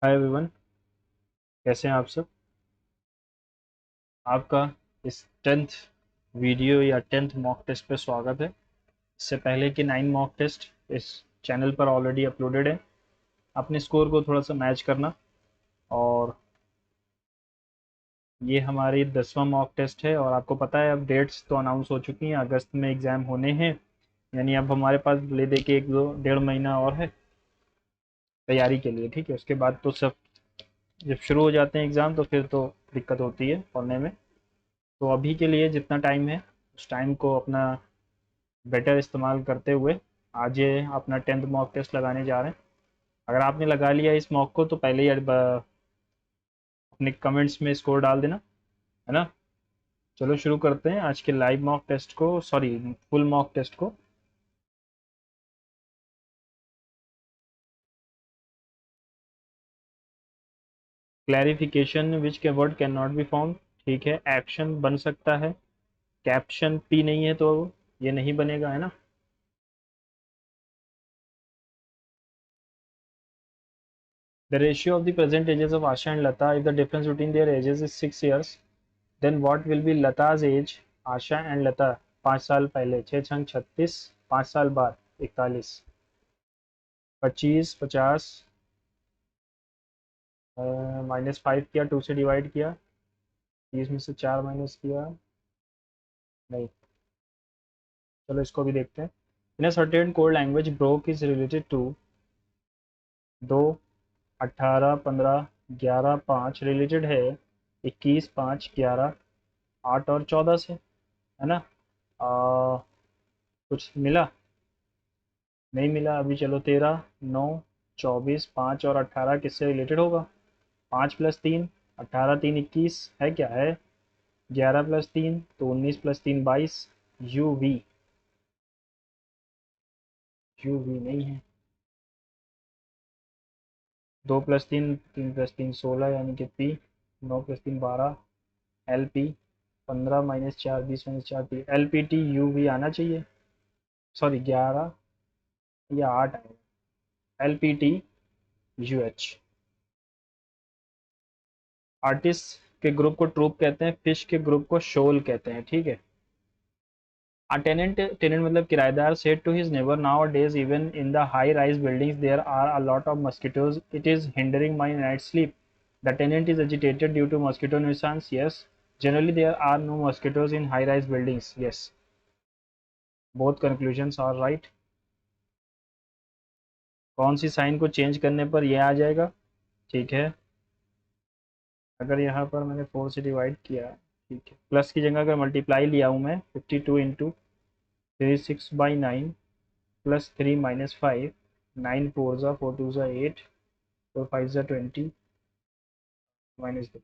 Hi everyone, कैसे हैं आप सब। आपका इस 10th वीडियो या 10th मॉक टेस्ट पे स्वागत है। इससे पहले कि 9 मॉक टेस्ट इस चैनल पर ऑलरेडी अपलोडेड है। अपने स्कोर को थोड़ा सा मैच करना। और ये हमारी 10वां मॉक टेस्ट है और आपको पता है अब डेट्स तो अनाउंस हो चुकी हैं। अगस्त में एग्ज़ाम होने हैं, यानी अब हमारे पास ले दे के एक दो डेढ़ महीना और है तैयारी के लिए। ठीक है, उसके बाद तो सब जब शुरू हो जाते हैं एग्ज़ाम तो फिर तो दिक्कत होती है पढ़ने में। तो अभी के लिए जितना टाइम है उस टाइम को अपना बेटर इस्तेमाल करते हुए आज ये अपना 10th मॉक टेस्ट लगाने जा रहे हैं। अगर आपने लगा लिया इस मॉक को तो पहले ही अपने कमेंट्स में स्कोर डाल देना, है ना। चलो शुरू करते हैं आज के लाइव मॉक टेस्ट को, सॉरी फुल मॉक टेस्ट को। क्लैरिफिकेशन विच के word can not be found. ठीक है, एक्शन बन सकता है, कैप्शन पी नहीं है तो ये नहीं बनेगा, है ना। The ratio of the present ages of Asha and Lata, if the difference between their ages is 6 years, then what will be Lata's age. Asha and Lata 5 साल पहले, 6 छंग 36, 5 साल बाद 41। 25 50 -5 किया, 2 से डिवाइड किया, 30 में से 4 माइनस किया, नहीं। चलो इसको भी देखते हैं। In a certain code language broke is related to. 2 18 15 11 5 रिलेटेड है 21 5 11 8 और 14 से, है ना। कुछ मिला नहीं मिला अभी। चलो 13 9 24 5 और 18 किससे रिलेटेड होगा। 5 + 3 18 3 21 है, क्या है। 11 + 3 तो 19 + 3 22। यू वी, यू वी नहीं है। 2 + 3 3 + 3 16 यानी कि P. 9 + 3 12। L P 15 -4 20 -4 P. L P T U V आना चाहिए, सॉरी 11 या 8 आएगा। L P T U H. Artist के ग्रुप को ट्रूप कहते हैं, फिश के ग्रुप को शोल कहते हैं। ठीक है। A tenant मतलब किराएदार said to his neighbor, nowadays even in the high rise buildings there are a lot of mosquitoes, it is hindering my night sleep. The tenant is agitated due to mosquito nuisance. Yes, generally there are no mosquitoes in high rise buildings. Yes, both conclusions are right. कौन सी sign को change करने पर यह आ जाएगा। ठीक है, अगर यहाँ पर मैंने 4 से डिवाइड किया, ठीक है, प्लस की जगह अगर मल्टीप्लाई लिया हूँ मैं 52 इंटू 36/9 +3 - 5, 9 4 ज़ा 4 2 ज़ा 8, 4 5 ज़ा 20 -2।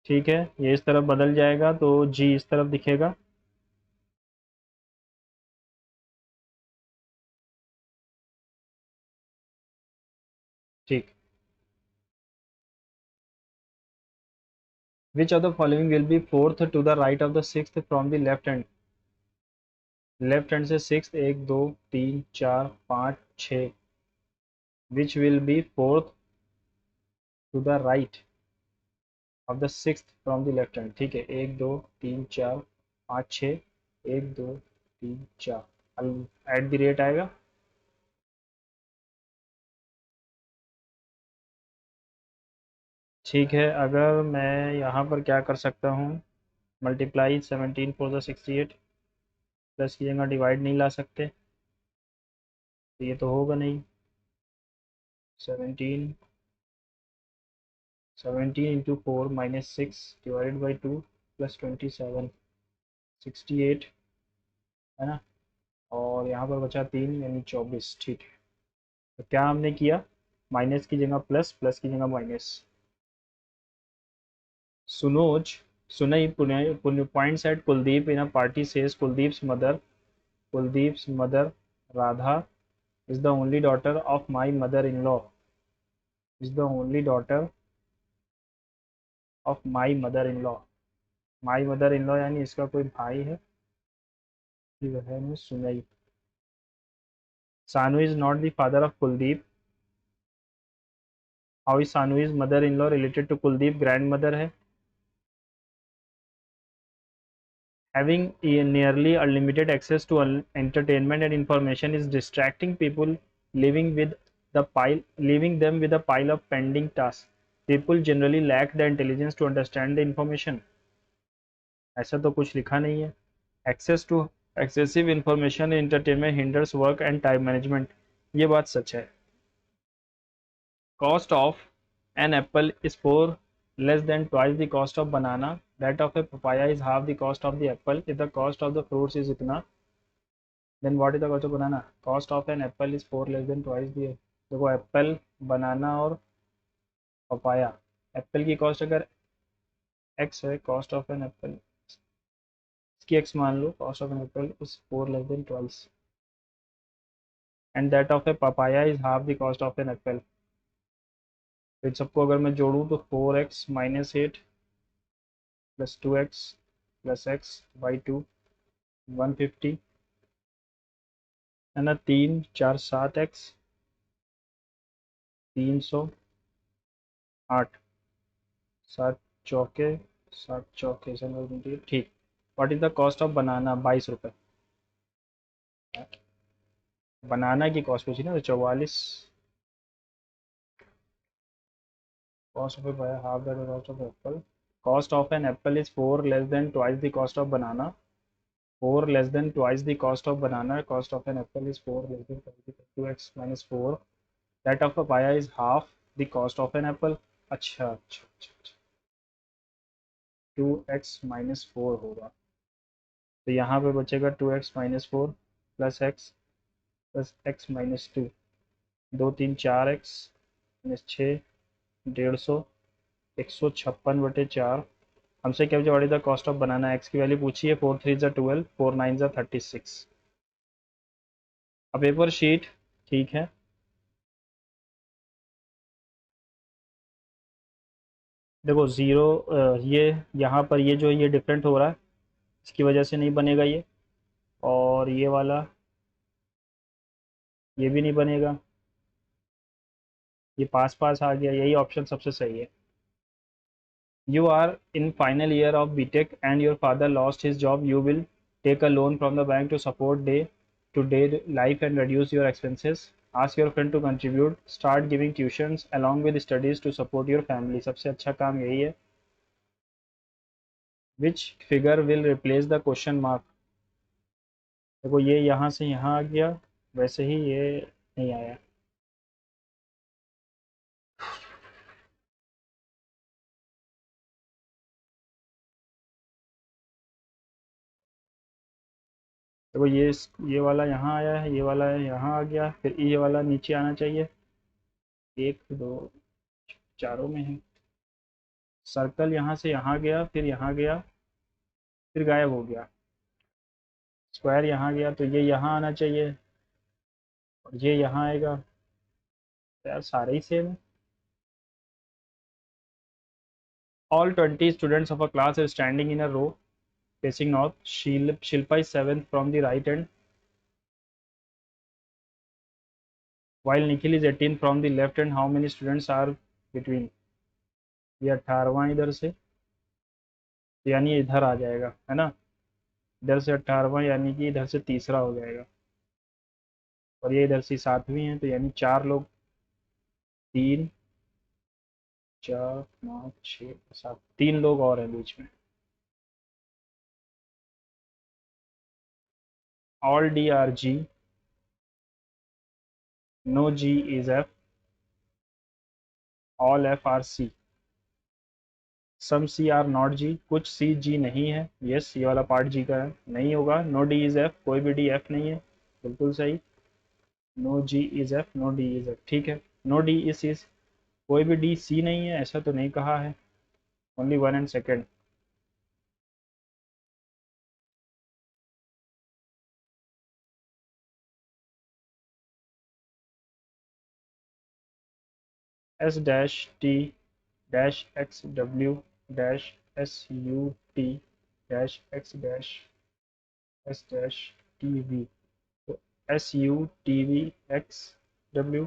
ठीक है, ये इस तरफ बदल जाएगा तो जी इस तरफ दिखेगा। ठीक। Which of the following will be fourth to the right of the sixth from the left hand. Left hand से sixth 1 2 3 4 5 6। Which will be fourth to the right of the sixth from the left hand. ठीक है, 1 2 3 4 5 6, 1 2 3 4 at the rate आएगा। ठीक है, अगर मैं यहाँ पर क्या कर सकता हूँ, मल्टीप्लाई 17 4 ज़ा 68, प्लस की जगह डिवाइड नहीं ला सकते तो ये तो होगा नहीं। 17 17 इंटू 4 -6 डिवाइडेड बाई 2 +27 68, है ना। और यहाँ पर बचा 3 यानी 24। ठीक है, तो क्या हमने किया, माइनस की जगह प्लस, प्लस की जगह माइनस। सुनोज सुनई Punya points at Kuldeep in a party says Kuldeep's mother Radha is the only daughter of my mother-in-law, is the only daughter of my mother-in-law। my mother-in-law यानी इसका कोई भाई है, वह है सुनई। Sanu is not the father of Kuldeep. How is Sanu's mother-in-law related to Kuldeep? Grandmother है. Having nearly unlimited access to entertainment and information is distracting people, leaving them with a pile of pending tasks. People generally lack the intelligence to understand the information. ऐसा तो कुछ लिखा नहीं है. Access to excessive information and entertainment hinders work and time management. ये बात सच है. Cost of an apple is 4 less than twice the cost of banana. That of a papaya is half the cost of the apple. If the cost of the fruits is इतना, then what is the cost of banana? Cost of an apple is 4 less than twice the. देखो apple, banana और papaya. Apple की cost अगर x है, cost of an apple इसकी x मान लो, cost of an apple is 4 less than twice, and that of a papaya is half the cost of an apple. तो इन सबको अगर मैं जोड़ूँ तो 4x minus 8 plus 2x plus x by 2 150 है ना. 3 4 7x 308 7 चौके 7 चौके से ठीक. What is the cost of बनाना? 22 रुपये. बनाना की कॉस्ट पूछी ना, तो 44. Cost of a buyer half the cost of apple. Cost of an apple is 4 less than twice the cost of banana. 4 less than twice the cost of banana. Cost of an apple is 4 less than 2x minus 4. That of a papaya is half the cost of an apple. अच्छा अच्छा अच्छा, 2x minus 4 होगा. तो यहाँ पे बचेगा 2x minus 4 plus x minus 2. 2 3 4x minus 6 150 156/4. हमसे क्या what is the cost of banana? X की वैल्यू पूछी है. 4 3 ज़ा 12, 4 9 ज़ा 36. अब पेपर शीट ठीक है. देखो ज़ीरो, ये यहाँ पर ये जो ये डिफरेंट हो रहा है, इसकी वजह से नहीं बनेगा ये. और ये वाला ये भी नहीं बनेगा. ये पास पास आ गया. यही ऑप्शन सबसे सही है. You are in final year of BTech and your father lost his job. You will take a loan from the bank to support day-to-day life and reduce your expenses. Ask your friend to contribute. Start giving tuitions along with studies to support your family. सबसे अच्छा काम यही है. Which figure will replace the question mark? देखो ये यहाँ से यहाँ आ गया, वैसे ही ये नहीं आया. देखो ये वाला यहाँ आया है, ये वाला यहाँ आ गया, फिर ये वाला नीचे आना चाहिए. एक दो चारों में है. सर्कल यहाँ से यहाँ गया, फिर यहाँ गया, फिर गायब हो गया. स्क्वायर यहाँ गया तो ये यहाँ आना चाहिए और ये यहाँ आएगा. तो यार सारे ही सेम है. All 20 students of a class are standing in a row facing north. Shilpa is seventh from the right hand, while Nikhil is 18th from the left hand. How many students are between? ये 18वां इधर से, यानी इधर आ जाएगा है ना. इधर से 18वां यानी कि इधर से तीसरा हो जाएगा, और ये इधर से 7वीं है, तो यानी 4 लोग. 3 4 5 6 7, 3 लोग और हैं बीच में. All D are G, no G is F, all F are C. Some C are not G, कुछ C G नहीं है. Yes, ये वाला पार्ट G का है, नहीं होगा. No D is F, कोई भी D F नहीं है. बिल्कुल सही. No G is F, no D is F. ठीक है. No D is C, कोई भी D C नहीं है, ऐसा तो नहीं कहा है. Only 1 and 2nd. S dash T dash X W dash S U T dash X dash S dash T V. तो SUTVXW,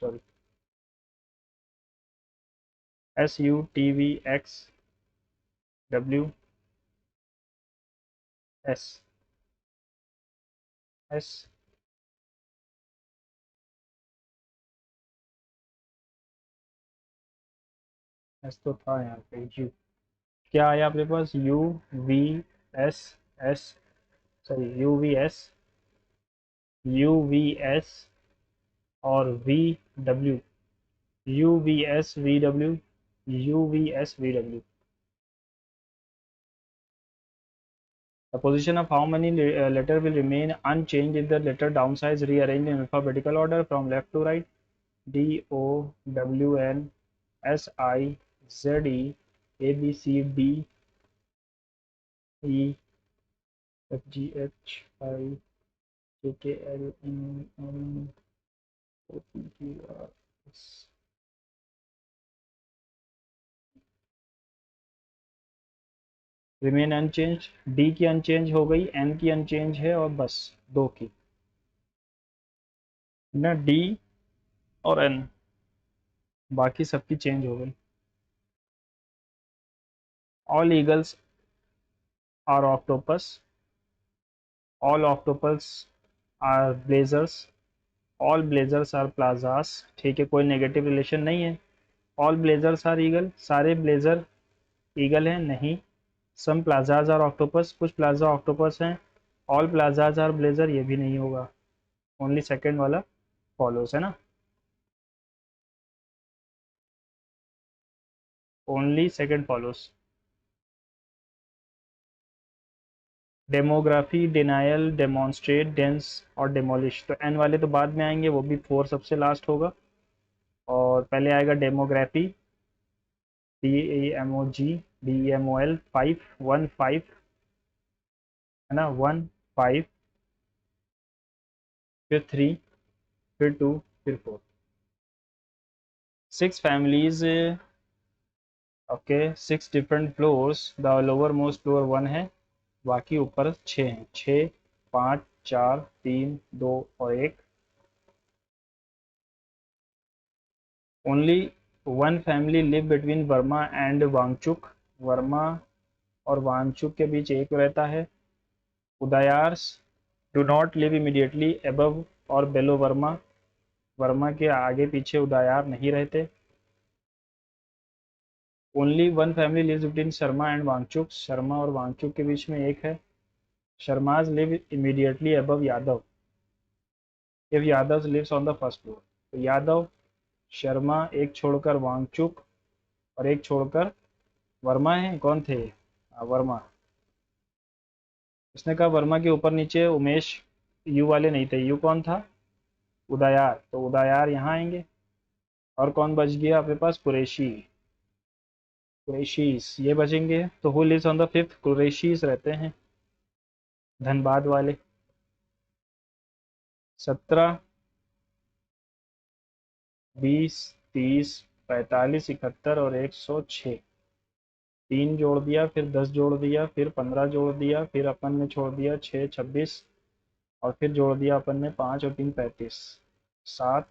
sorry, SUTVXW S S S तो था यहाँ पे U, क्या आया आपके पास? S S sorry U V S और VW, UVSVW, UVSVW. The position of how many letter will remain unchanged if the letter downsize rearranged in alphabetical order from left to right? DOWNSIZE ABCDEFGHIJKLMNOPQRS. Remain unchanged, D की unchanged हो गई, N की unchange है और बस दो की ना, डी और एन, बाकी सबकी चेंज हो गई. All eagles are octopus, all octopus are blazers, all blazers are plazas. ठीक है, कोई नेगेटिव रिलेशन नहीं है. ऑल ब्लेजर्स आर ईगल, सारे ब्लेजर ईगल हैं? नहीं. सम प्लाजाज आर ऑक्टोपस, कुछ प्लाजा ऑक्टोपस हैं. ऑल प्लाजाज आर ब्लेजर, ये भी नहीं होगा. ओनली सेकेंड वाला फॉलोस है ना. Only second follows. Demography, denial, demonstrate, dense और डेमोलिश, तो एन वाले तो बाद में आएंगे, वो भी 4 सबसे लास्ट होगा. और पहले आएगा डेमोग्राफी, DAMOG, DEMOL, 5 1 5 है ना, 1 5, फिर 3, फिर 2, फिर 4. 6 families, okay, 6 different floors, the lower most floor 1 है, बाकी ऊपर 6 हैं. 6 5 4 3 2 और 1. Only one family live between Verma and Wangchuk, Verma और वांगचुक के बीच एक रहता है. Udayars do not live immediately above और बेलो वर्मा, वर्मा के आगे पीछे उदयार नहीं रहते. Only one family lives between Sharma and Wangchuk, Sharma और वांगचुक के बीच में एक है. Sharmas live immediately above Yadav if Yadav lives on the first floor. तो यादव, शर्मा, एक छोड़कर वांगचुक और एक छोड़कर वर्मा है. कौन थे? वर्मा. उसने कहा वर्मा के ऊपर नीचे उमेश, यू वाले नहीं थे. यू कौन था? उदयार, तो उदयार यहाँ आएंगे. और कौन बच गया आपके पास? कुरैशी, कुरैशीस ये बचेंगे. तो who lives on the fifth? Qureshis रहते हैं, धनबाद वाले. 17 20 30 45 71 और 106. 3 जोड़ दिया, फिर 10 जोड़ दिया, फिर 15 जोड़ दिया, फिर अपन ने छोड़ दिया 6 26, और फिर जोड़ दिया अपन ने 5 और 3 35. 7,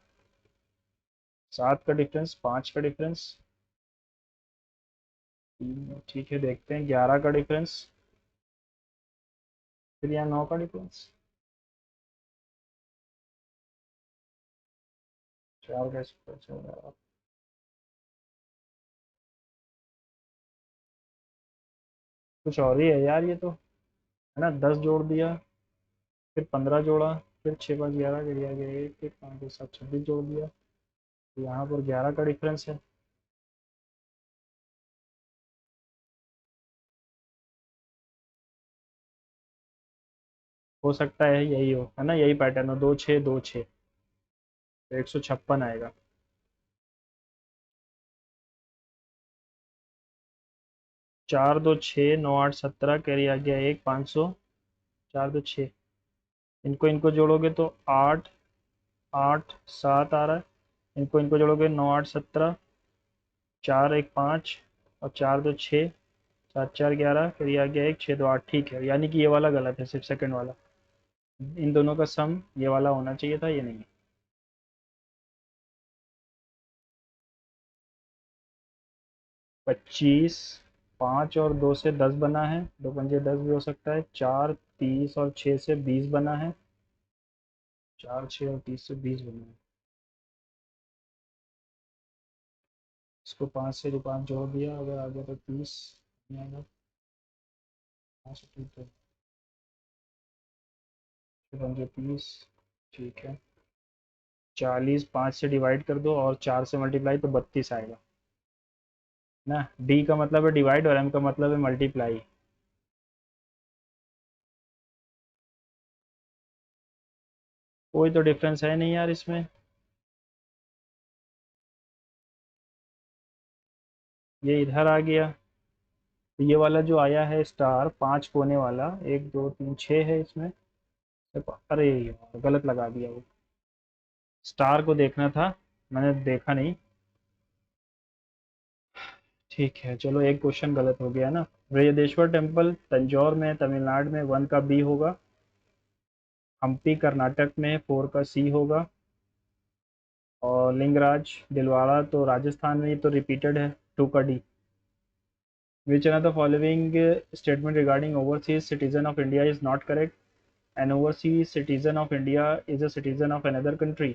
7 का डिफरेंस, 5 का डिफरेंस. ठीक है, देखते हैं. 11 का डिफरेंस, फिर यहाँ 9 का डिफरेंस. 4 कैसे पता चल रहा है? कुछ और ही है यार ये तो, है ना. 10 जोड़ दिया, फिर 15 जोड़ा, फिर 6 5 11 गिर गया, 1 1 5 2 7 26 जोड़ दिया. तो यहाँ पर 11 का डिफरेंस है. हो सकता है यही हो, है ना, यही पैटर्न हो. 2 6 2 6, तो 156 आएगा. 4 2 6 9 8 17 कैरी आ गया 1 500. 4 2 6, इनको इनको जोड़ोगे तो 8 8 7 आ रहा है. इनको इनको जोड़ोगे 9 8 17, 4 1 5 और 4 2 6, 7 4 11, फिर ये आ गया 1 6 2 8. ठीक है, यानी कि ये वाला गलत है, सिर्फ सेकंड वाला. इन दोनों का सम ये वाला होना चाहिए था, ये नहीं है। 25, 5 और 2 से 10 बना है, 2 पंजे 10 भी हो सकता है। 4, 30 और 6 से 20 बना है। 4, 6 और 30 से 20 बना है। इसको 5 से 5 जोड़ दिया, अगर आ गया तो 30 नहीं आएगा। 5 से 30 5 पंजे 30, ठीक है। 40 5 से डिवाइड कर दो और 4 से मल्टीप्लाई तो 32 आएगा ना। डी का मतलब है डिवाइड और एम का मतलब है मल्टीप्लाई। कोई तो डिफरेंस है नहीं यार इसमें। ये इधर आ गया, तो ये वाला जो आया है स्टार 5 कोने वाला, 1 2 3 6 है इसमें। अरे यार गलत लगा दिया वो। स्टार को देखना था, मैंने देखा नहीं। ठीक है चलो, एक क्वेश्चन गलत हो गया ना। बृहदेश्वर टेम्पल तंजौर में तमिलनाडु में 1 का बी होगा। हम्पी कर्नाटक में 4 का सी होगा। और लिंगराज दिलवाड़ा तो राजस्थान में, ये तो रिपीटेड है, 2 का D. Which are the following statement regarding overseas citizen of India is not correct. An overseas citizen of India is a citizen of another country.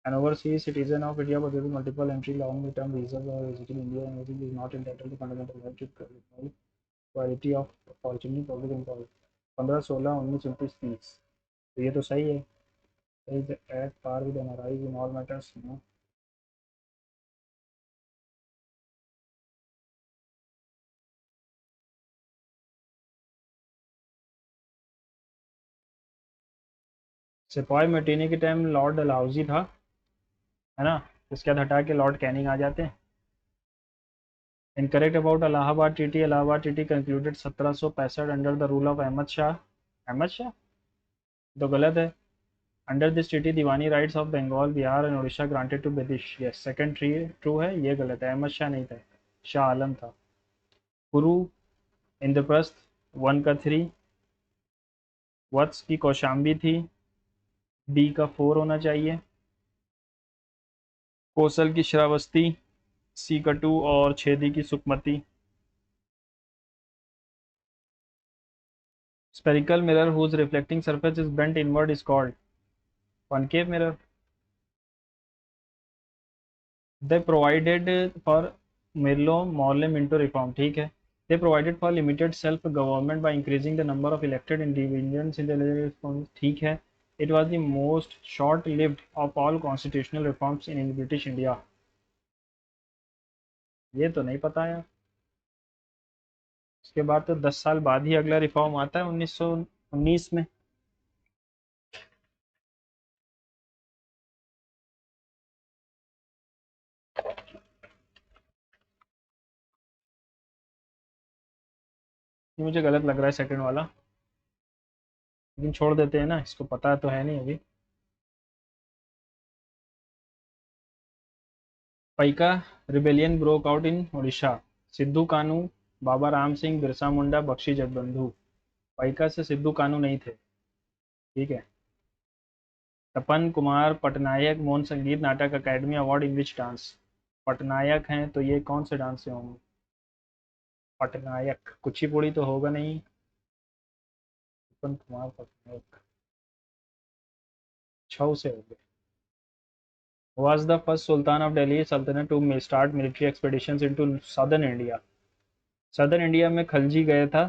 An overseas citizen of India possessing multiple entry long-term visas or visiting India and is not entitled to fundamental right to quality of opportunity public employment. 15, 16, 19, 29, 30। तो ये तो सही है। Is at par with NRIs in all matters, no? सिपाही matinee के time Lord Dalhousie था, है ना। इसके बाद हटा के लॉर्ड कैनिंग आ जाते हैं। Incorrect about Allahabad TT. Allahabad TT concluded 1765 under the rule of Ahmad Shah. Ahmad Shah तो गलत है। Under this treaty Deewani rights of Bengal Bihar and Orissa granted to British. Yes, second tree true है, ये गलत है, अहमद शाह नहीं था, शाह आलम था। कुरु, इंद्रप्रस्थ 1 का 3। वत्स की कौशाम्बी थी, डी का 4 होना चाहिए। कोसल की श्रावस्ती, सी का 2। और छेदी की Sukmati. Spherical mirror whose reflecting surface is bent inward is called concave mirror. They provided for मिलो मॉर्ले मिंटो रिफॉर्म, ठीक है। They provided for limited self-government by increasing the number of elected individuals in the legislature, ठीक है। It was the most short-lived of all constitutional reforms in British India। ये तो नहीं पता यार। उसके बाद तो 10 साल बाद ही अगला रिफॉर्म आता है 1919 में। ये मुझे गलत लग रहा है सेकंड वाला, लेकिन छोड़ देते हैं ना, इसको पता तो है नहीं अभी। Paika rebellion broke out in Orissa. Sidhu Kanu, Baba Ram Singh, Birsa Munda, Bakshi Jagabandhu. Paika से सिद्धू कानू नहीं थे, ठीक है। तपन कुमार पटनायक मोहन संगीत नाटक academy award in which dance. Patnaik हैं तो ये कौन से डांस से होंगे। पटनायक कुचिपुड़ी तो होगा नहीं। तपन कुमार पटनायक 6 से होंगे। was the first sultan of Delhi Sultanate to start military expeditions into southern India। Southern India में खलजी गया था,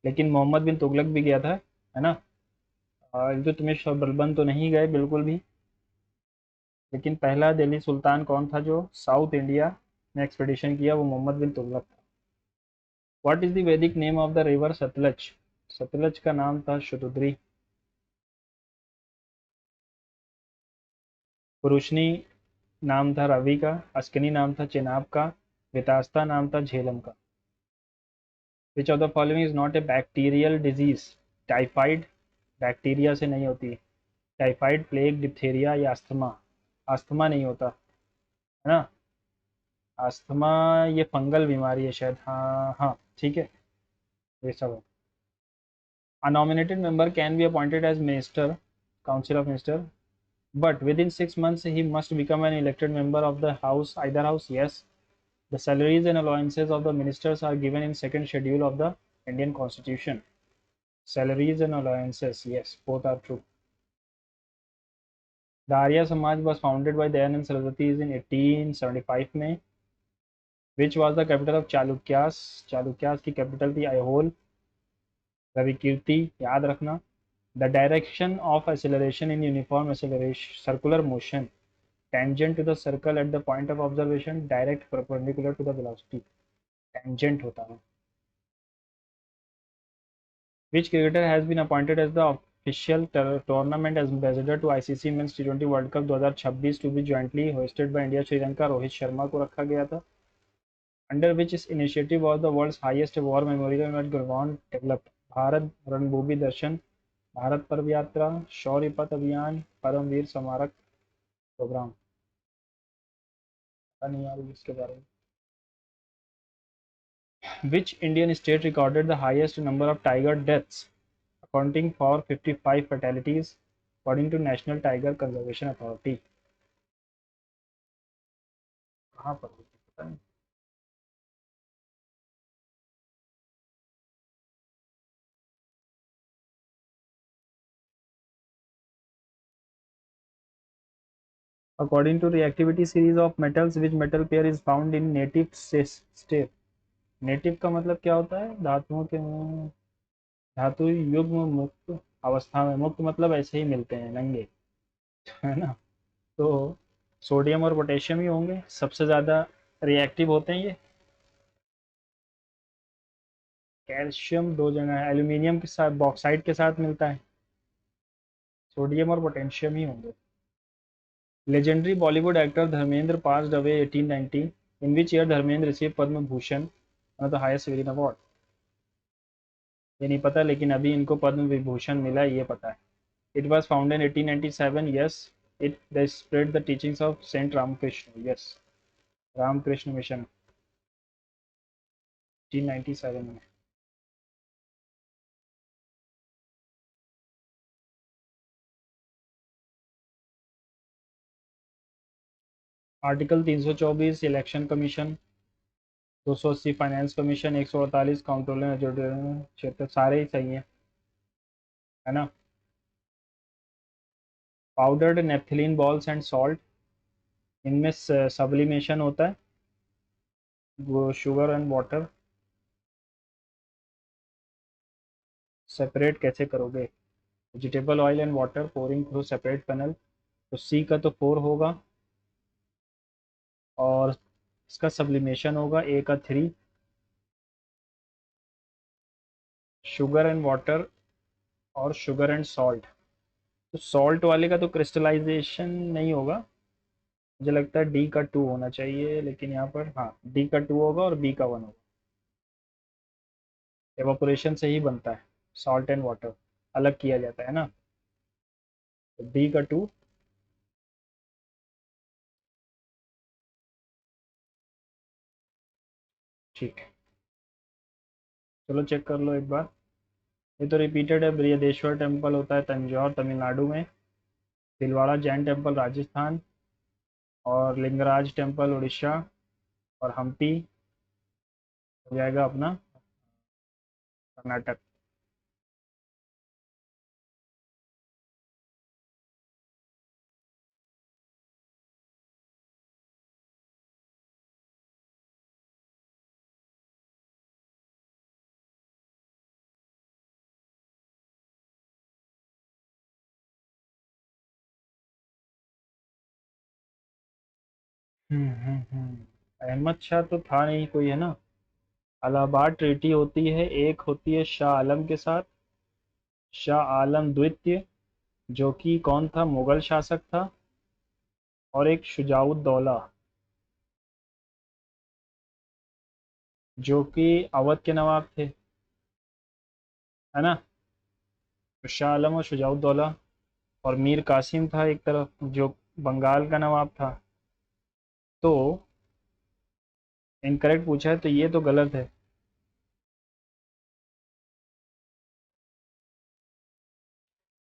लेकिन मोहम्मद बिन तुगलक भी गया था, है ना। इल्तुतमिश और बलबन तो नहीं गए बिल्कुल भी। लेकिन पहला दिल्ली सुल्तान कौन था जो साउथ इंडिया में एक्सपेडिशन किया, वो मोहम्मद बिन तुगलक था। व्हाट इज द वैदिक name of the river Sutlej. Sutlej का नाम था शतुद्री। पुरुषनी नाम था रवि का। अस्कनी नाम था चेनाब का। वितास्ता नाम था झेलम का। विच of the following is not a bacterial disease. Typhoid bacteria से नहीं होती। टाइफाइड, प्लेग, डिप्थेरिया या अस्थमा। अस्थमा नहीं होता, है ना। अस्थमा ये फंगल बीमारी है शायद, हाँ हाँ ठीक है, ये सब है। A nominated member can be appointed as minister, council of minister, but within 6 months he must become an elected member of the house, either house. Yes, the salaries and allowances of the ministers are given in second schedule of the Indian Constitution. Salaries and allowances, yes, both are true. The Arya Samaj was founded by Dayanand Saraswati in 1875 में. Which was the capital of Chalukyas? Chalukyas की capital थी Aihole. Ravikirti याद रखना. The direction of acceleration in uniform acceleration circular motion tangent to the circle at the point of observation direct perpendicular to the velocity. Tangent होता है. Which cricketer has been appointed as the official tournament ambassador to ICC Men's T20 World Cup 2026 to be jointly hosted by India Sri Lanka? Rohit Sharma को रखा गया था. Under which initiative was the world's highest war memorial at Gurgaon developed? Bharat रणभूमि दर्शन, भारत पर्व यात्रा, शौर्य पथ अभियान, परमवीर स्मारक प्रोग्राम. पता नहीं यार इसके बारे में. Which Indian state recorded the highest number of tiger deaths, accounting for 55 fatalities, according to National Tiger Conservation Authority? कहाँ पर पता नहीं. According to reactivity series of metals, which metal pair is found in native state? Native का मतलब क्या होता है? धातुओं के धातु युग्म मुक्त अवस्था में. मुक्त मतलब ऐसे ही मिलते हैं नंगे, है ना. तो सोडियम और पोटेशियम ही होंगे, सबसे ज़्यादा रिएक्टिव होते हैं ये. कैल्शियम दो जगह है, एल्यूमिनियम के साथ बॉक्साइड के साथ मिलता है. सोडियम और पोटेशियम ही होंगे. Legendary Bollywood actor Dharmendra passed away 1890. In which year Dharmendra receive Padma Bhushan, one of the highest civilian award? ये नहीं पता, लेकिन अभी इनको पद्म विभूषण मिला ये पता है. It was founded in 1897. Yes, they spread the teachings of Saint Ramakrishna. Yes, Ramakrishna Mission. 1897 में. Article 324 election commission, 280 finance commission, 148 controller क्षेत्र, सारे ही सही है ना. पाउडर्ड नेफ्थिलीन बॉल्स एंड सॉल्ट, इनमें सब्लिमेशन होता है. वो शुगर एंड वाटर सेपरेट कैसे करोगे? Vegetable oil and water pouring through separate panel. तो सी का तो 4 होगा, और इसका सब्लिमेशन होगा ए का 3. शुगर एंड वाटर और शुगर एंड सॉल्ट. तो सॉल्ट वाले का तो क्रिस्टलाइजेशन नहीं होगा, मुझे लगता है डी का 2 होना चाहिए, लेकिन यहाँ पर हाँ डी का 2 होगा और बी का 1 होगा. एवापोरेशन से ही बनता है सॉल्ट एंड वाटर, अलग किया जाता है ना. तो डी का 2. ठीक है, चलो चेक कर लो एक बार. ये तो रिपीटेड है. बृहदेश्वर टेम्पल होता है तंजौर तमिलनाडु में, दिलवाड़ा जैन टेम्पल राजस्थान, और लिंगराज टेम्पल उड़ीसा, और हम्पी हो जाएगा अपना कर्नाटक. अहमद शाह तो था नहीं कोई, है ना. इलाहाबाद ट्रीटी होती है, एक होती है शाह आलम के साथ, शाह आलम द्वितीय, जो कि कौन था, मुगल शासक था, और एक शुजाउद्दौला जो कि अवध के नवाब थे, है ना. तो शाह आलम और शुजाउद्दौला, और मीर कासिम था एक तरफ जो बंगाल का नवाब था. तो इनकरेक्ट पूछा है तो ये तो गलत है.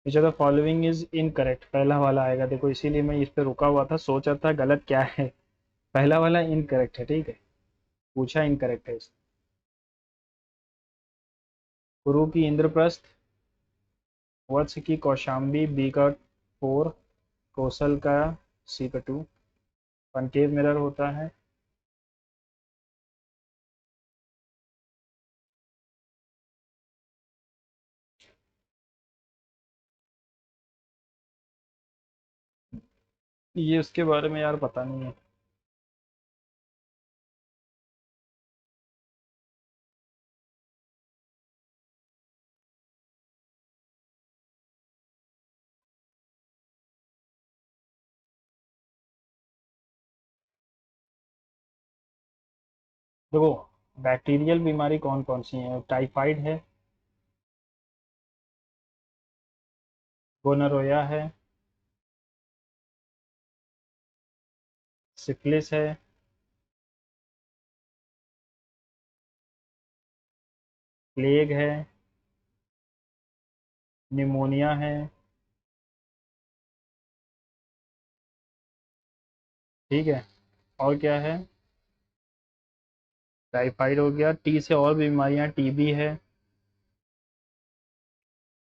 विच of the following is incorrect, पहला वाला आएगा। देखो इसीलिए मैं इस पे रुका हुआ था, सोचा था गलत क्या है। पहला वाला इनकरेक्ट है, ठीक है, पूछा इनकरेक्ट है इस। गुरु की इंद्रप्रस्थ, वत्स की कौशाम्बी, बी का 4, कौशल का सी का 2, कनकेव मिरर होता है। ये उसके बारे में यार पता नहीं है। देखो बैक्टीरियल बीमारी कौन कौन सी है, टाइफाइड है, गोनोरिया है, सिफिलिस है, प्लेग है, निमोनिया है, ठीक है, और क्या है, टाइफाइड हो गया, टी से और भी बीमारियां, टीबी है,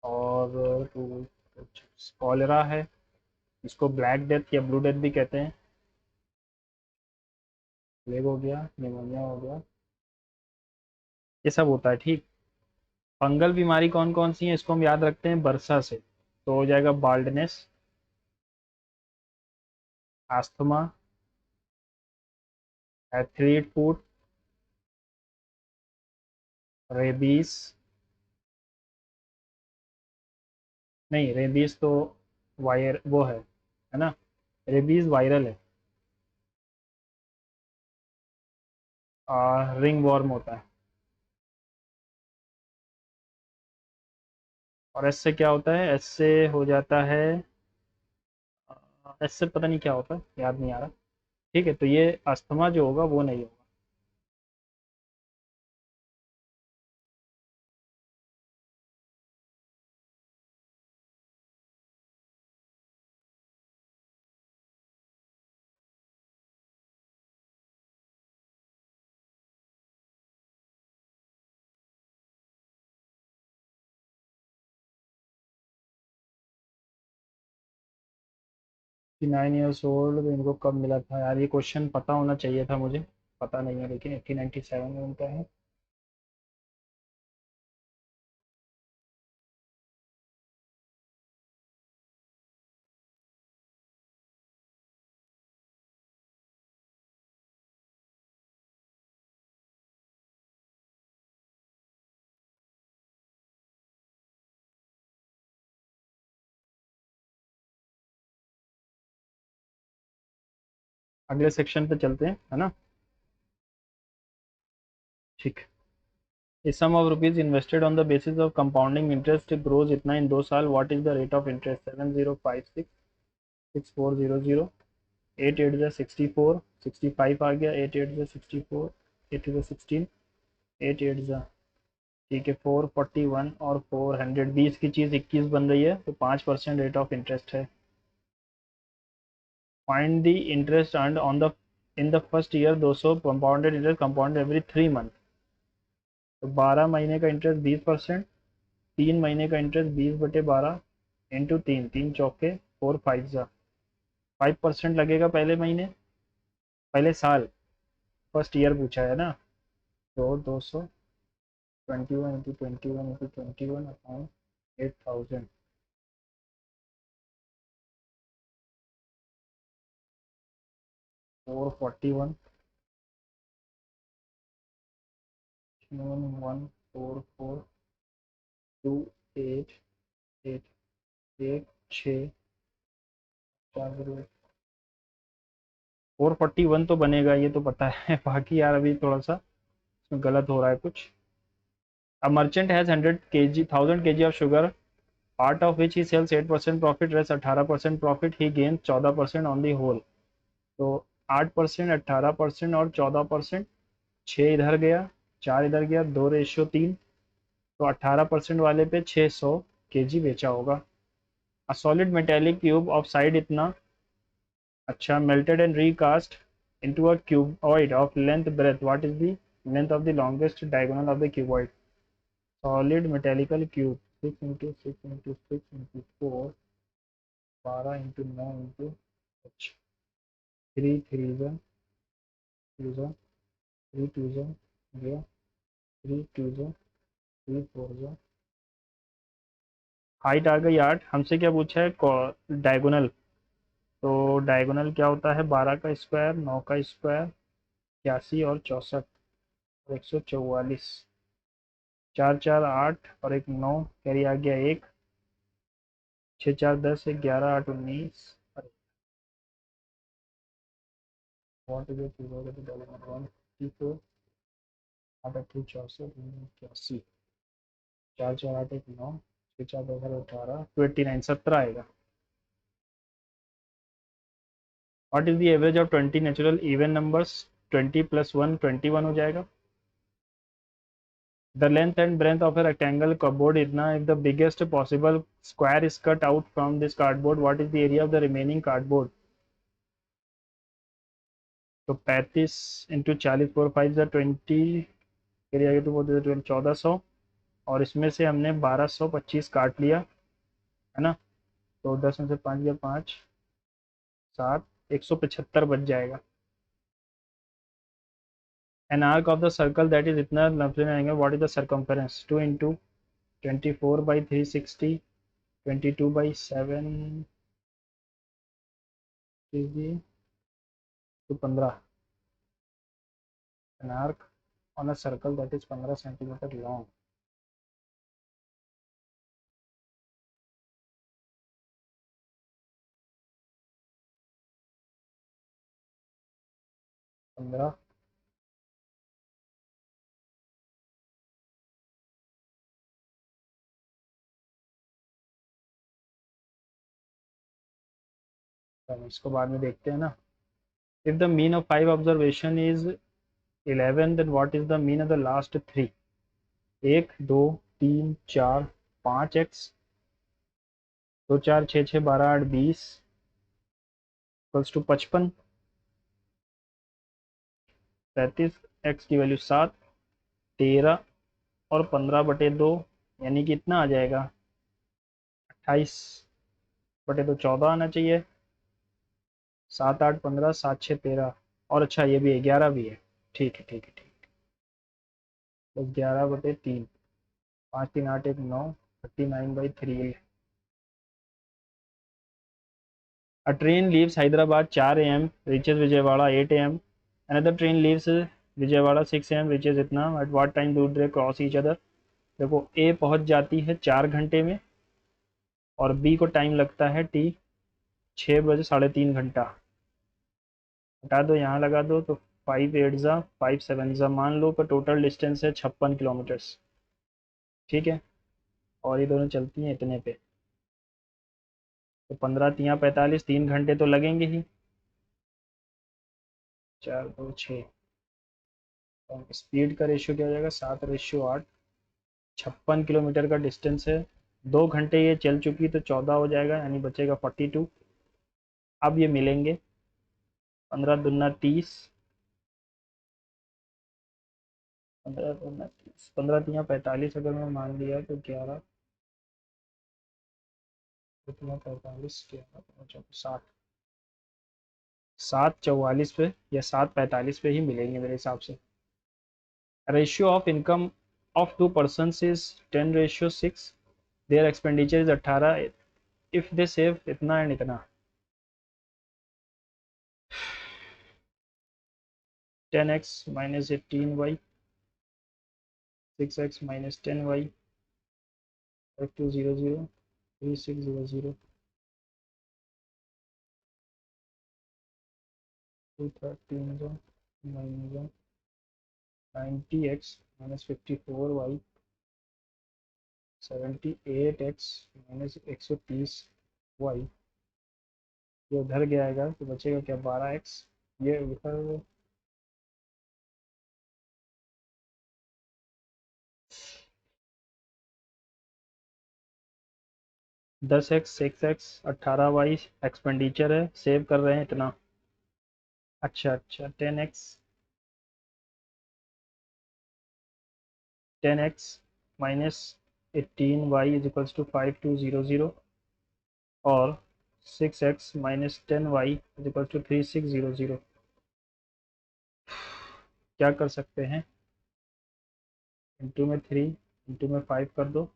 और कॉलेरा है, इसको ब्लैक डेथ या ब्लू डेथ भी कहते हैं, प्लेग हो गया, निमोनिया हो गया, ये सब होता है, ठीक। फंगल बीमारी कौन कौन सी है, इसको हम याद रखते हैं बरसा से, तो हो जाएगा बाल्डनेस, आस्थमा, एथलीट फूट, रेबीज, नहीं रेबीज तो वायर वो है ना, रेबीज वायरल है, रिंग वॉर्म होता है। और एस से क्या होता है, एस से हो जाता है, एस से पता नहीं क्या होता है, याद नहीं आ रहा, ठीक है, तो ये अस्थमा जो होगा वो नहीं होगा। कि 9 ईयर्स ओल्ड इनको कब मिला था यार, ये क्वेश्चन पता होना चाहिए था मुझे, पता नहीं है, लेकिन 1897 में उनका है। अगले सेक्शन पे चलते हैं, है ना, ठीक। इस sum of rupees invested on the basis of compounding interest grows इतना इन 2 साल, what is the rate of interest, 7056 6400, 8 8 जा 64, 65 आ गया, 8 8 जा 64, 8 8 जा 16, 8 8 जा, ठीक है, 441 और 400, 20 की चीज़ 21 बन रही है, तो 5% रेट ऑफ इंटरेस्ट है। Find the interest earned on the in the first year, 200 compounded interest compound every 3 month, तो 12 महीने का इंटरेस्ट 20%, 3 महीने का इंटरेस्ट 20/12 इंटू 3, 3 चौके 4 5 जा, 5% लगेगा पहले महीने, पहले साल, फर्स्ट ईयर पूछा है ना, तो 221 अपॉन 8000, 441, 1144 2 8 8 1 6 441 तो बनेगा, ये तो पता है। बाकी यार अभी थोड़ा सा इसमें गलत हो रहा है कुछ। A merchant has 100 kg 1000 kg of sugar, part of which he sells 8% profit, rest 18% profit, he gain 14% on the whole, तो 8%, 18% और 14%, 6 इधर गया, 4 इधर गया, 2:3, तो 18% वाले पे 600 kg बेचा होगा। A solid metallic cube of side इतना, अच्छा, melted and recast into a cuboid of length breadth. What is the length of the longest diagonal of the cuboid? Solid metallical cube, 6 into 6 into 6 into 4, 12 into 9 into h, 3 3 2 3 2 गया, 3 2 3 4 height आ गई 8। हमसे क्या पूछा है? Diagonal. तो diagonal क्या होता है? 12 का स्क्वायर, 9 का स्क्वायर, 81 और 64 और 144। 4 4 8 और एक 9, कैरी आ गया 1, 6 4 10, 1 11 8 19। What is it? 154 8 8 64 81। 4 4 8 1 9, 6 4 10 18, 29 17 आएगा। What is the average of 20 natural even numbers? 20 plus 1 21 हो जाएगा। The length and breadth of a rectangle cupboard इतना, if the biggest possible square is cut out from this cardboard, what is the area of the remaining cardboard? तो 35 into 40, 4 5 20, फिर आगे तो बोलते 1400, और इसमें से हमने 1225 काट लिया, है ना? तो 10 में से 5 गया 5 7, 175 बच जाएगा। An arc of the circle that is इतना लंबे में आएंगे, what is the circumference? 2 into 24/360, 22/7 कीजिए तो 15। An arc on a circle that is 15 centimetre long. 15, तो इसको बाद में देखते हैं ना। If the mean of 5 observation is 11, then what is the mean of the last 3? 1 2 3 4 5 x, 2 4 6 6 12 8 20 equals to 55। 35 x की वैल्यू 7, 13 और 15/2, यानी कि इतना आ जाएगा 28/2 14 आना चाहिए। 7 8 15, 7 6 13, और अच्छा ये भी है 11 भी है। ठीक है ठीक है ठीक। तो 11/3, 5 3 8 1 9, 39/3। A train leaves Hyderabad 4 a.m. reaches Vijayawada 8 a.m. Another train leaves Vijayawada 6 a.m. reaches इतना। At what time do they cross each other? देखो A पहुंच जाती है 4 घंटे में, और B को टाइम लगता है T 6 बजे 3.5 घंटा। हटा दो, यहाँ लगा दो, तो 5 8 जा 5 7 जा, मान लो पर टोटल डिस्टेंस है 56 किलोमीटर्स। ठीक है, और ये दोनों चलती हैं इतने पे, तो 15 3 45, 3 घंटे तो लगेंगे ही। 4 2 6, स्पीड का रेशियो क्या हो जाएगा? 7/8। 56 किलोमीटर का डिस्टेंस है, 2 घंटे ये चल चुकी तो 14 हो जाएगा, यानी बचेगा 42। अब ये मिलेंगे, 15 दूना 30, 15 दूना 30, 15 तिया 45, अगर मैं मान लिया तो 11 तिया 45, 11 60, 7/44 पे या 7/45 पे ही मिलेंगे मेरे हिसाब से। Ratio of income of 2 person is 10/6, there expenditure is 18, if they save इतना एंड इतना। 10x minus 18y, 6x minus 10y, 5200, 3600, 213, 90x minus 54y, 78x minus 130y। ये उधर गया तो बचेगा क्या? 12x। ये उधर, 10x 6x 18y एक्सपेंडिचर है, सेव कर रहे हैं इतना। अच्छा अच्छा 10x minus 18y is equals to 5200 और 6x minus 10y is equals to 3600। क्या कर सकते हैं, इंटू में 3 इंटू में 5 कर दो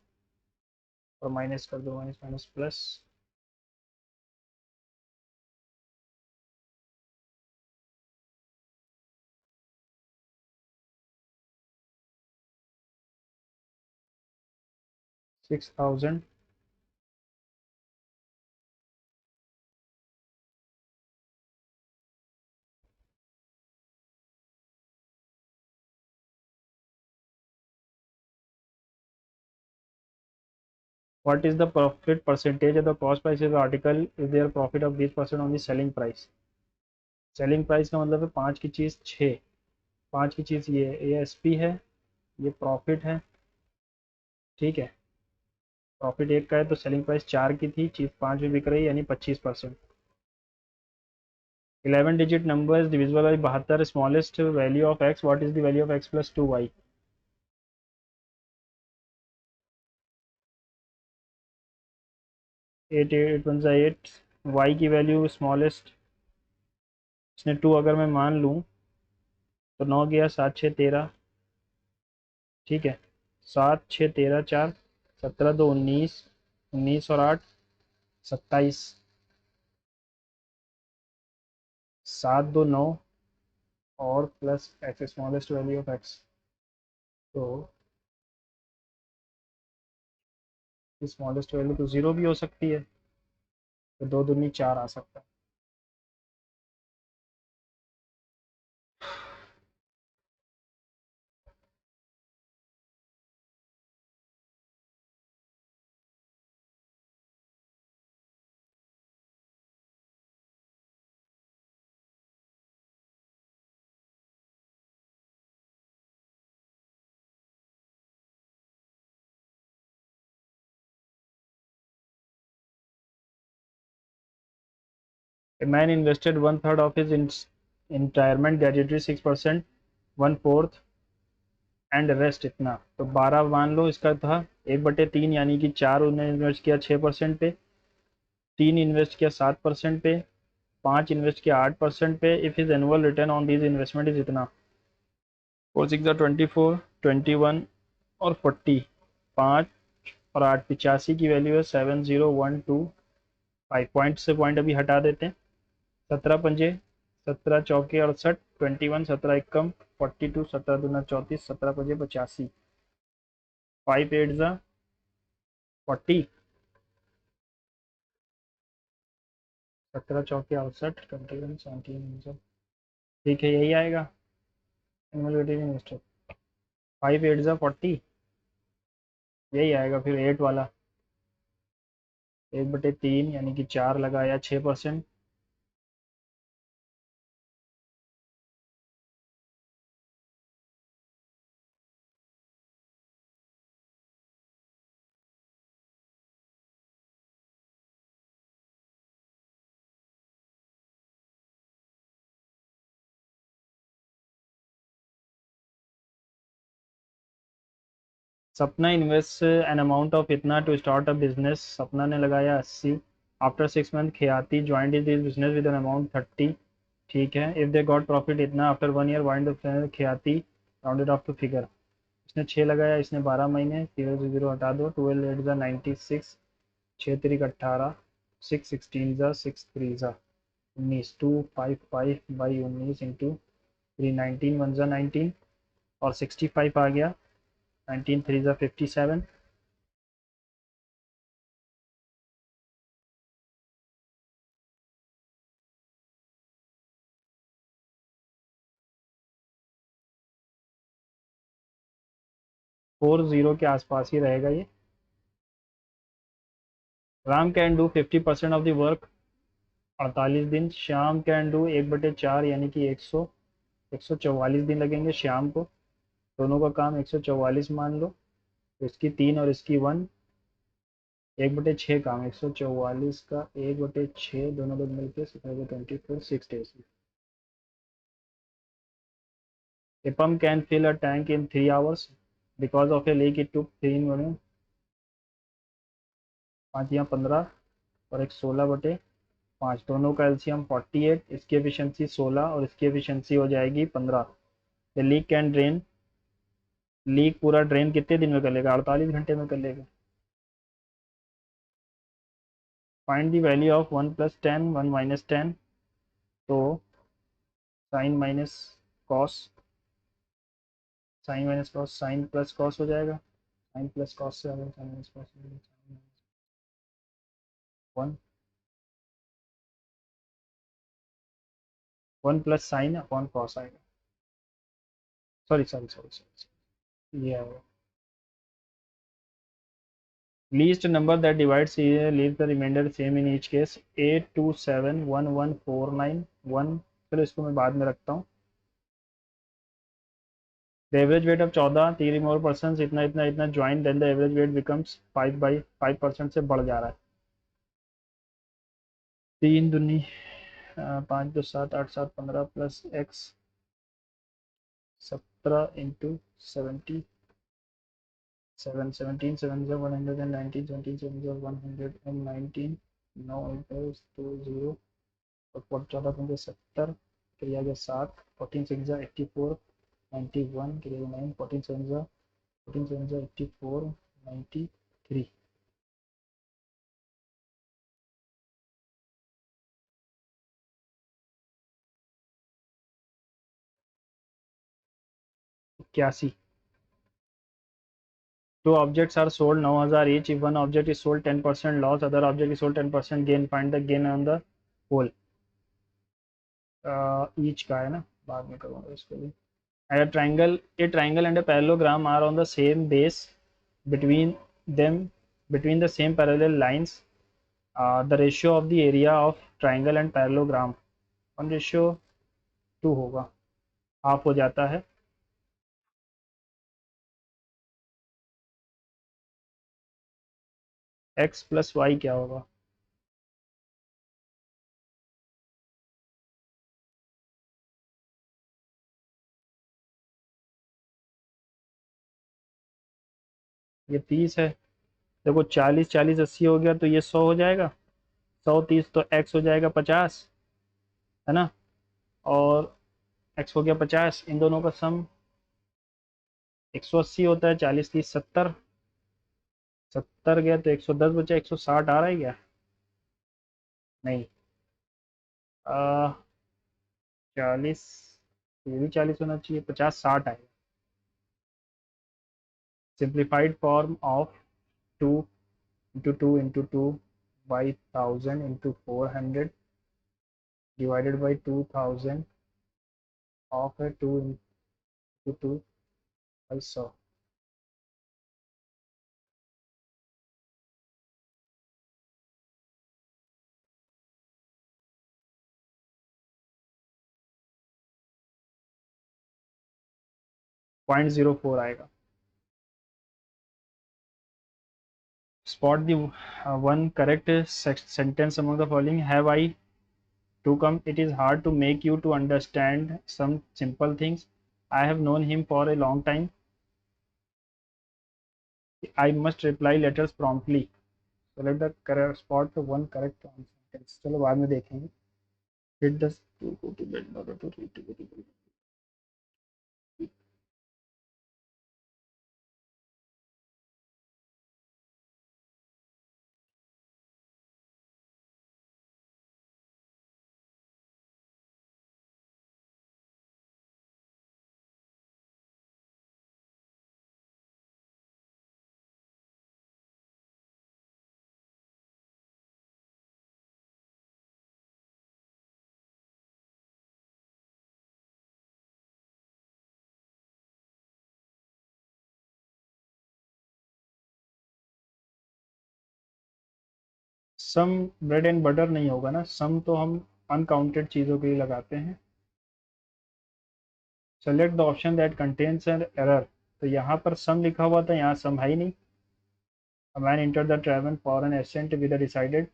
और माइनस कर दो, minus minus plus. Six thousand What is the profit percentage of the cost price of the article is their profit of 20% on the selling price। Selling price का मतलब है 5 की चीज़ 6, 5 की चीज़ ये ASP है, ये प्रॉफिट है, ठीक है। प्रॉफिट 1 का है तो सेलिंग प्राइस 4 की थी, चीज़ 5 में बिक रही है यानी 25%। 11 digit number is divisible by 72, smallest value of x, what is the value of x plus 2y। 8 8 1 8, y की वैल्यू स्मॉलेस्ट, इसने 2 अगर मैं मान लूँ तो 9 गया 7 6 13, ठीक है। 7 6 13 4, 17 2 19, 19 और 8 27, 7 2 9 और plus x smallest value of x, तो स्मॉलेस्ट वैल्यू तो 0 भी हो सकती है, तो 2 दूनी 4 आ सकता है। A man invested one third of his retirement gadgetry 6%, one fourth and rest इतना, तो 12 मान लो इसका था, 1/3 यानी कि 4 उन्होंने इन्वेस्ट किया 6% पे, 3 इन्वेस्ट किया 7% पे, 5 इन्वेस्ट किया 8% पे। If is annual return on this investment is इतना, 4 6 24, 21 और 40, 5 और 8 85 की वैल्यू है 70125। पॉइंट से पॉइंट अभी हटा देते हैं। 17 पंजे 17 चौके 68, 21 17 एकम 42, 17 दूना 34, 17 पंजे 85, 5 8 जा 40, 17 चौके 68, 21 17, ठीक है यही आएगा एनुअल इन्वेस्टर। 5 8 जा 40, यही आएगा फिर 8 वाला, 1/3 यानी कि 4 लगाया 6%। सपना इन्वेस्ट एन अमाउंट ऑफ इतना टू स्टार्ट अ बिजनेस, सपना ने लगाया 80। आफ्टर 6 मंथ ख्याति joint is this business with an amount 30, ठीक है। इफ दे गॉट प्रॉफिट इतना आफ्टर 1 ईयर वाइंड द ख्याति राउंडेड ऑफ टू फिगर। इसने 6 लगाया, इसने 12 महीने, 0 से 0 हटा दो, 12 8 ज़ा 96, 6 3 18, 6 16 ज़ा 6 3 ज़ा 19, 255 बाई 19 इंटू 3, 19 1 ज़ा 19 और 65 आ गया, 19 3 ज़ा 57। 40 के आसपास ही रहेगा ये। Ram can do 50% of the work 48 दिन, श्याम कैन डू 1/4 यानी कि 144 दिन लगेंगे श्याम को, दोनों का काम 144 मान लो, तो इसकी 3 और इसकी 1, 1/6 काम 144 का 1/6 दोनों लोग मिलकर 24 6 days. A pump can fill a tank in 3 hours. Because of a leak it took 3 minutes. 5 या 15 और एक 16/5 दोनों का एलसीएम 48, इसकी एफिशिएंसी 16 और इसकी एफिशिएंसी हो जाएगी 15. The leak can drain, leak पूरा ड्रेन कितने दिन में कर लेगा? 48 घंटे में कर लेगा. Find the value of 1 + 10 1 - 10. तो sine minus cos, sine minus cos, sine plus cos हो जाएगा. साइन प्लस कॉस से आएगा sine minus cos 1 1 plus sine upon cos आएगा. सॉरी सॉरी सॉरी सॉरी, ये आएगा. Least number that divides leaves the remainder same in each case. 827 11491 1. चलो इसको मैं बाद में रखता हूँ. The average weight of 14 3 more persons इतना इतना इतना join, then the average weight becomes 5/5% से बढ़ जा रहा है. 3 दूनी 5 2 7 8 7 15 प्लस x 17 इंटू 70 7 17 7 119 20 7 119 9 2 0 और 14 क्रिया के 7 14 6 84 91 क्रिया 9 14 7 84 93. इक्यासी. Two objects are sold 9,000 each. If one object is sold 10% loss, other object is sold 10% gain. Find the gain on the whole. Each का है ना, बाद में करूँगा इसको भी. A triangle and a parallelogram are on the same base. Between them, between the same parallel lines, the ratio of the area of triangle and parallelogram 1:2 होगा, half हो जाता है. x + y क्या होगा? ये 30 है. देखो 40 40 80 हो गया तो ये 100 हो जाएगा. 100 30 तो x हो जाएगा 50, है ना. और x हो गया 50, इन दोनों का सम 180 होता है. 40 30 70, 70 गया तो 110 बचा. 160 आ रहा है क्या? नहीं. 40, ये भी 40 होना चाहिए. 50 60 आएगा. Simplified form of 2 into 2 into 2 by 1000 into 400 divided by 2000 of है 2 इंटू 2 बाई 100. .04 आएगा. Spot the one correct sentence among the following. Have I to come? It is hard to make you to understand some simple things. I have known him for a long time. I must reply letters promptly. Select the correct spot the one correct sentence. चलो बाद में देखेंगे. Did the to go to bed in order to read to go to bed. Some bread and butter नहीं होगा ना. सम तो हम uncounted चीज़ों के लिए लगाते हैं. Select the option that contains an error. तो यहाँ पर सम लिखा हुआ था, यहाँ सम है ही नहीं. A man entered the tavern for an ascent with a decided,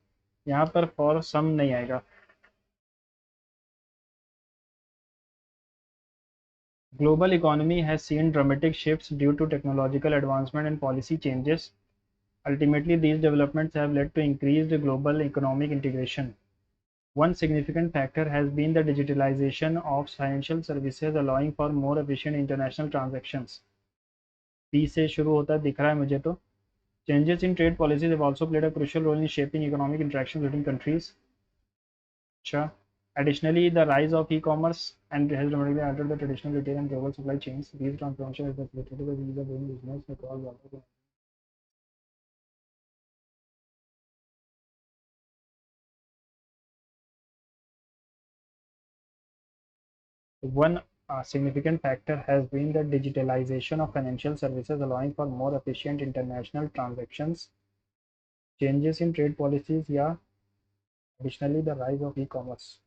यहाँ पर for some नहीं आएगा. Global economy has seen dramatic shifts due to technological advancement and policy changes. Ultimately, these developments have led to increased global economic integration. One significant factor has been the digitalization of financial services, allowing for more efficient international transactions. P से शुरू होता दिख रहा है मुझे तो. Changes in trade policies have also played a crucial role in shaping economic interactions between countries. Sure. Additionally, the rise of e-commerce and has dramatically altered the traditional retail and global supply chains. These transformations have facilitated the ease of doing business across borders. One significant factor has been the digitalization of financial services, allowing for more efficient international transactions. Changes in trade policies, yeah. Additionally, the rise of e-commerce.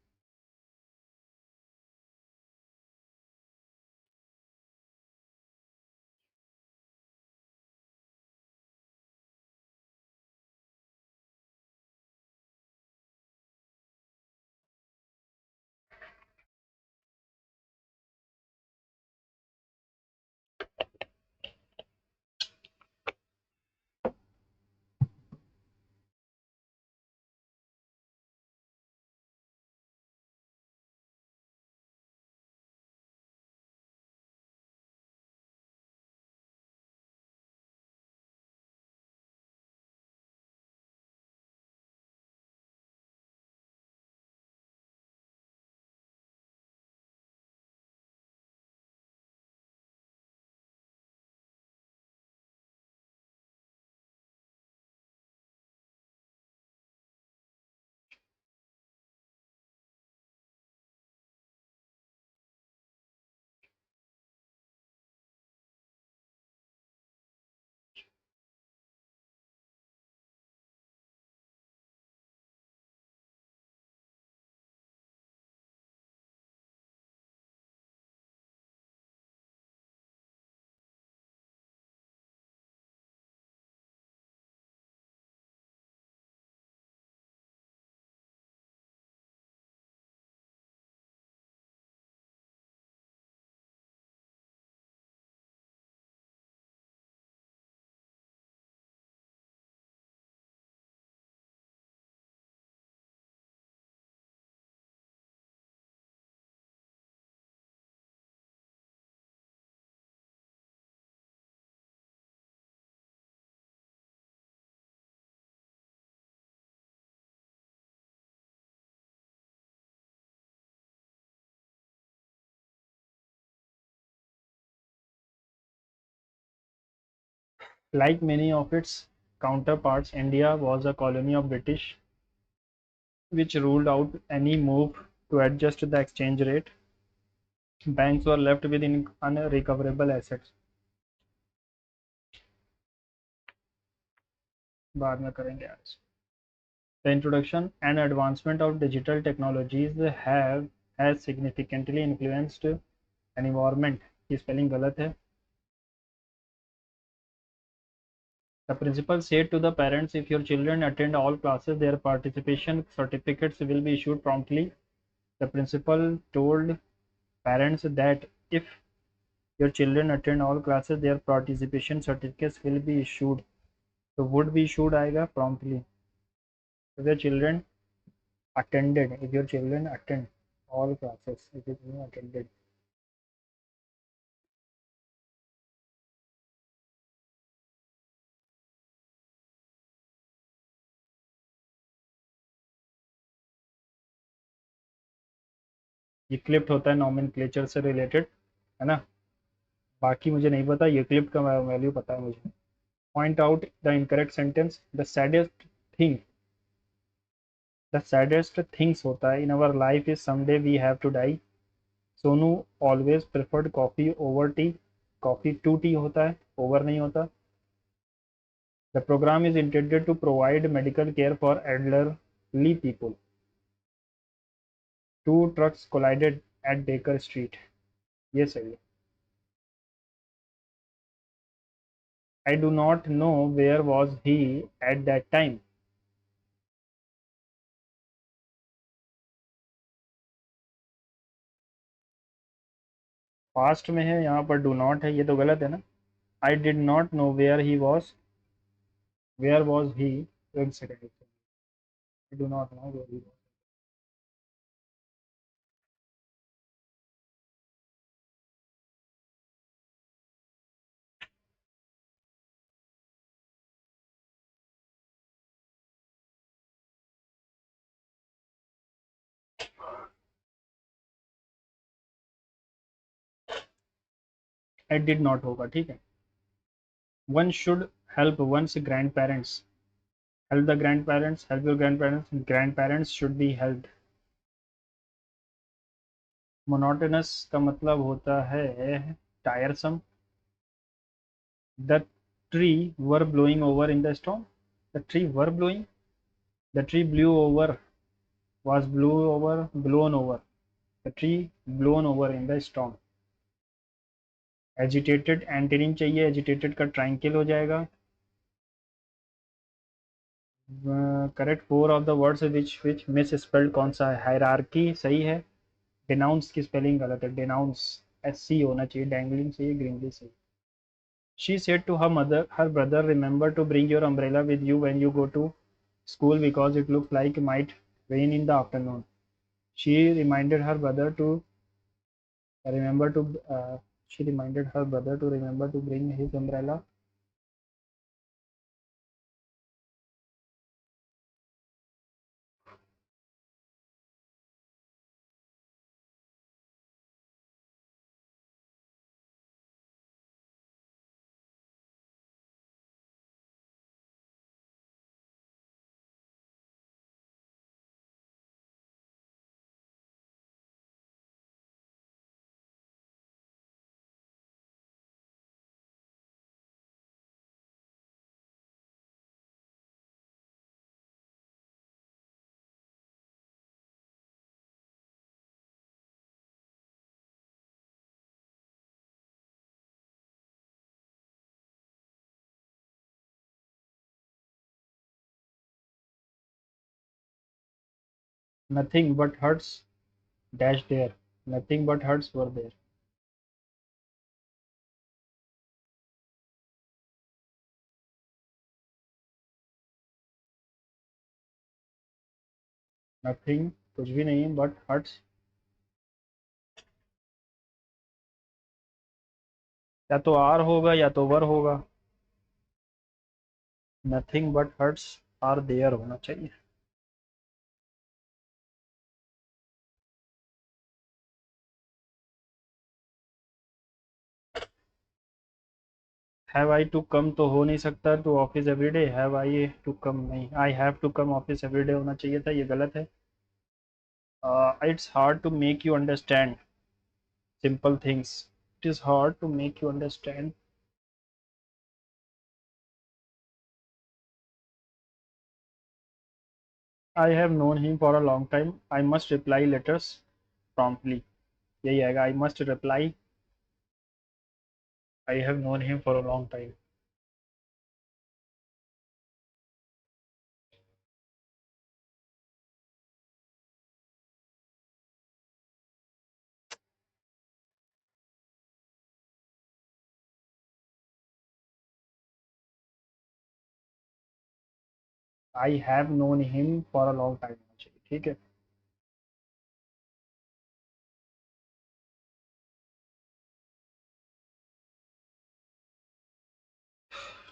Like many of its counterparts, India was a colony of British, which ruled out any move to adjust the exchange rate. Banks were left with unrecoverable assets. बाद में करेंगे आज. The introduction and advancement of digital technologies have has significantly influenced an environment. की spelling गलत है. The principal said to the parents, if your children attend all classes, their participation certificates will be issued promptly. The principal told parents that if your children attend all classes, their participation certificates will be issued. So would be issued आएगा promptly. If your children attended, if your children attend all classes, if it means attended. ये क्लिप्ट होता है nomenclature से related, है ना. बाकी मुझे नहीं पता, ये क्लिप्ट का वैल्यू पता है मुझे. Point out the incorrect sentence. Thing the saddest things होता है in our life is someday we have to die. Sonu always preferred coffee over tea. Coffee to tea होता है, ओवर नहीं होता. The programme is intended to provide medical care for elderly people. Two trucks collided at Baker Street. ये सही है. I do not know where was he at that time. Past में है, यहाँ पर डू नॉट है, ये तो गलत है ना. I did not know where he was. Where was he. एक second. I do not know where he was. I did not होगा, ठीक है. One should help one's grandparents. Help the grandparents, help your grandparents, grandparents should be helped. Monotonous का मतलब होता है tiresome. The tree were blowing over in the storm. The tree were blowing. The tree blew over. was blew over, blown over. The tree blown over in the storm. Agitated antonym चाहिए, agitated का tranquil हो जाएगा. Correct. Four of the words which misspelled कौन सा है? Hierarchy सही है. Denounce की स्पेलिंग गलत है. डिनाउंस एस सी होना चाहिए. डैंगलिंग चाहिए. ग्रीनली सही. She said to her mother her brother remember to bring your umbrella with you when you go to school because it looks like it might rain in the afternoon. She reminded her brother to remember to she reminded her brother to remember to bring his umbrella. Nothing but huts dash there. Nothing but huts were there. Nothing कुछ भी नहीं है but huts. या तो are होगा या तो वर होगा. Nothing but huts are there होना चाहिए. हैव आई टू कम तो हो नहीं सकता to office everyday. Have I to come नहीं. I have to come office everyday होना चाहिए था, ये गलत है. It's hard to make you understand simple things. It is hard to make you understand. I have known him for a long time. I must reply letters promptly. यही आएगा. I must reply. I have known him for a long time. I have known him for a long time होना चाहिए, ठीक है.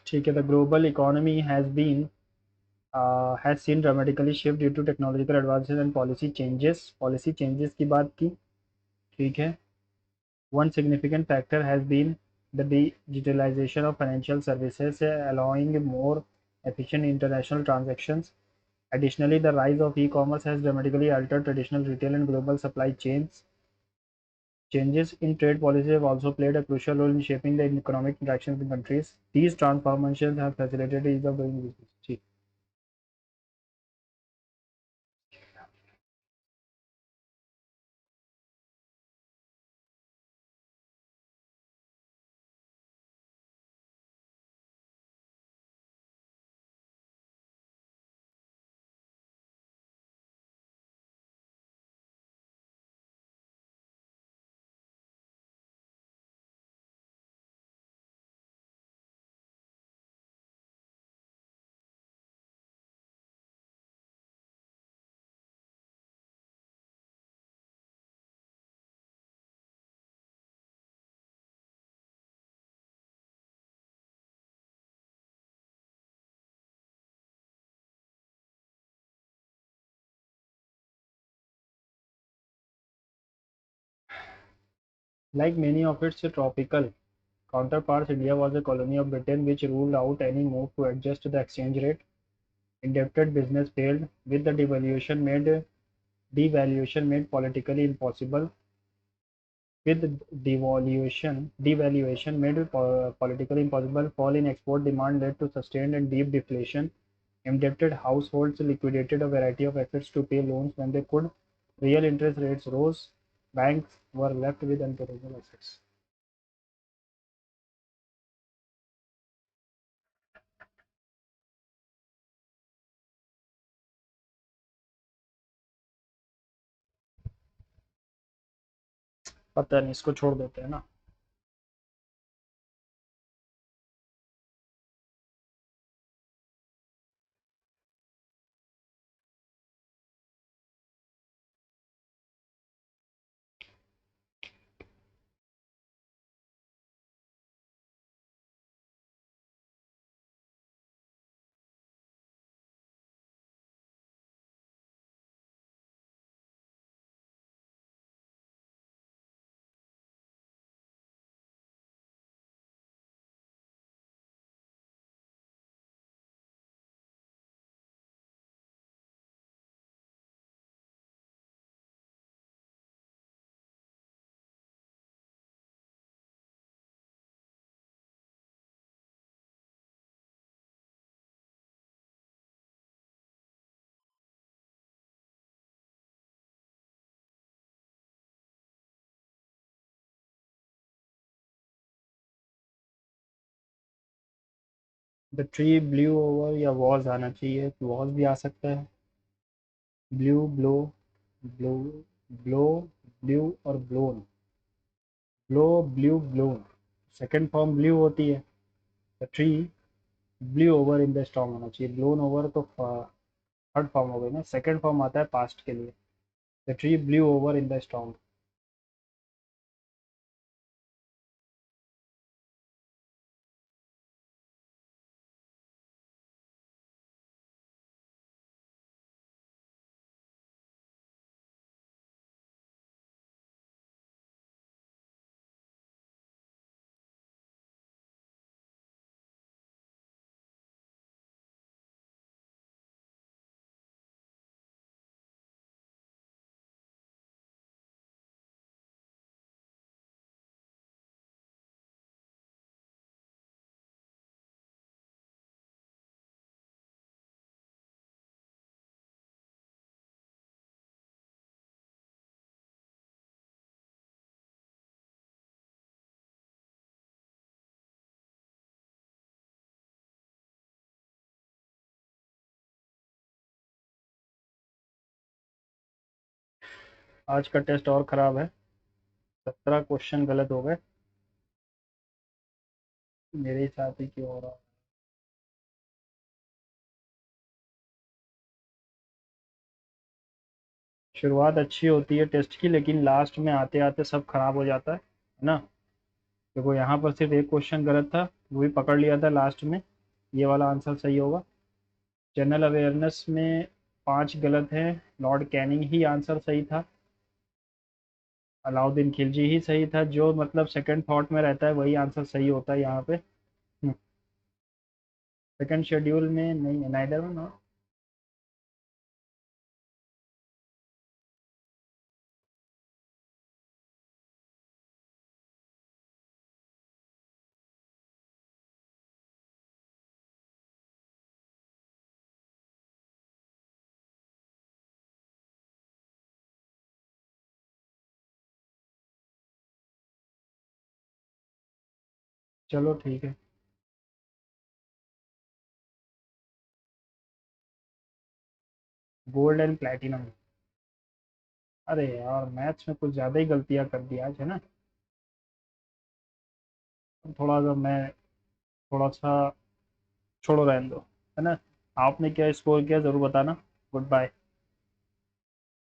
ठीक है. The global economy has seen dramatically shift due to technological advances and policy changes. Policy changes की बात की, ठीक है. One significant factor has been the digitalisation of financial services allowing more efficient international transactions. Additionally, the rise of e-commerce has dramatically altered traditional retail and global supply chains. Changes in trade policy have also played a crucial role in shaping the economic interactions between countries. These transformations have facilitated ease of doing business. Like many of its tropical counterparts, India was a colony of Britain which ruled out any move to adjust the exchange rate. Indebted business failed, with the devaluation made politically impossible. With devaluation made politically impossible, fall in export demand led to sustained and deep deflation. Indebted households liquidated a variety of assets to pay loans when they could. Real interest rates rose. Banks were left with unpayable assets. पता नहीं, इसको छोड़ देते हैं ना। The tree blew over या was आना चाहिए, वॉज भी आ सकता है। Blew, blow, blow, blow, blew और blown. Blow, blew, blown. Second form blew होती है। The tree blew over in the storm होना चाहिए। ब्लोन ओवर तो थर्ड फॉर्म हो गई ना, सेकंड फॉर्म आता है पास्ट के लिए। The tree blew over in the storm. आज का टेस्ट और ख़राब है। 17 क्वेश्चन गलत हो गए मेरे हिसाब से। क्यों हो रहा है? शुरुआत अच्छी होती है टेस्ट की, लेकिन लास्ट में आते आते सब खराब हो जाता है ना। देखो यहाँ पर सिर्फ एक क्वेश्चन गलत था, वो भी पकड़ लिया था लास्ट में। ये वाला आंसर सही होगा। जनरल अवेयरनेस में 5 गलत हैं। लॉर्ड कैनिंग ही आंसर सही था। अलाउद्दीन खिलजी ही सही था। जो मतलब सेकंड थॉट में रहता है वही आंसर सही होता है यहाँ पे। सेकंड शेड्यूल में नहीं है, नाइदर में ना। चलो ठीक है। Gold and platinum. अरे यार, मैथ्स में कुछ ज़्यादा ही गलतियाँ कर दी आज, है ना। थोड़ा सा मैं, थोड़ा सा छोड़ो, रहने दो, है ना। आपने क्या स्कोर किया ज़रूर बताना। Good bye.